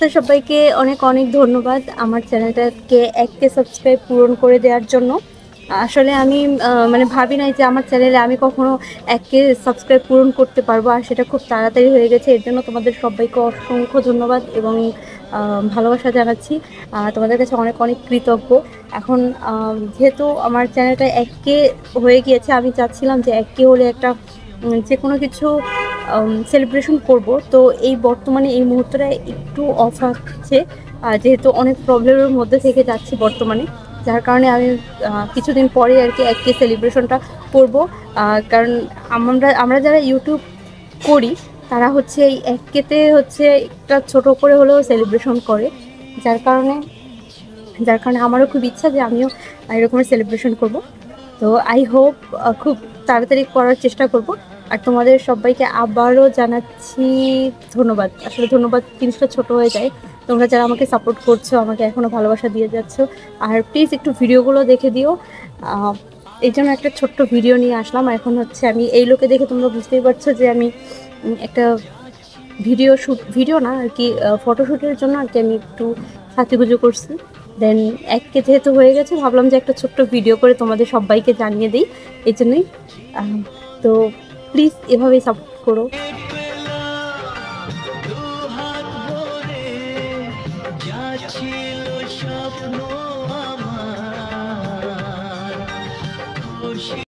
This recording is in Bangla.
আপনাদের সবাইকে অনেক অনেক ধন্যবাদ আমার চ্যানেলটাকে 1K সাবস্ক্রাইব পূরণ করে দেওয়ার জন্য। আসলে আমি মানে ভাবি নাই যে আমার চ্যানেলে আমি কখনো 1K সাবস্ক্রাইব পূরণ করতে পারবো, আর সেটা খুব তাড়াতাড়ি হয়ে গেছে। এর জন্য তোমাদের সবাইকে অসংখ্য ধন্যবাদ এবং ভালোবাসা জানাচ্ছি। তোমাদের কাছে অনেক অনেক কৃতজ্ঞ। এখন যেহেতু আমার চ্যানেলটা 1K হয়ে গিয়েছে, আমি চাচ্ছিলাম যে 1K হলে একটা যে কোনো কিছু সেলিব্রেশন করব। তো এই বর্তমানে এই মুহূর্তটা একটু অফ আসছে, যেহেতু অনেক প্রবলেমের মধ্যে থেকে যাচ্ছি বর্তমানে, যার কারণে আমি কিছুদিন পরে আর কি 1K সেলিব্রেশনটা করব। কারণ আমরা যারা ইউটিউব করি তারা হচ্ছে এই 1Kতে হচ্ছে একটা ছোট করে হলেও সেলিব্রেশন করে, যার কারণে আমারও খুব ইচ্ছা যে আমিও এরকমের সেলিব্রেশন করব। তো আই হোপ খুব তাড়াতাড়ি করার চেষ্টা করব। আর তোমাদের সবাইকে আবারও জানাচ্ছি ধন্যবাদ। আসলে ধন্যবাদ জিনিসটা ছোট হয়ে যায়। তোমরা যারা আমাকে সাপোর্ট করছো, আমাকে এখনও ভালোবাসা দিয়ে যাচ্ছ, আর প্লিজ একটু ভিডিওগুলো দেখে দিও। এই জন্য একটা ছোট্ট ভিডিও নিয়ে আসলাম। এখন হচ্ছে আমি এই লোকে দেখে তোমরা বুঝতেই পারছো যে আমি একটা ভিডিও না আর কি, ফটোশ্যুটের জন্য আর কি আমি একটু সাজুগুজু করছি। দেন 1K যেহেতু হয়ে গেছে, ভাবলাম যে একটা ছোট্ট ভিডিও করে তোমাদের সবাইকে জানিয়ে দিই। এই জন্যই তো প্লিজ এভাবেই সাপোর্ট করো।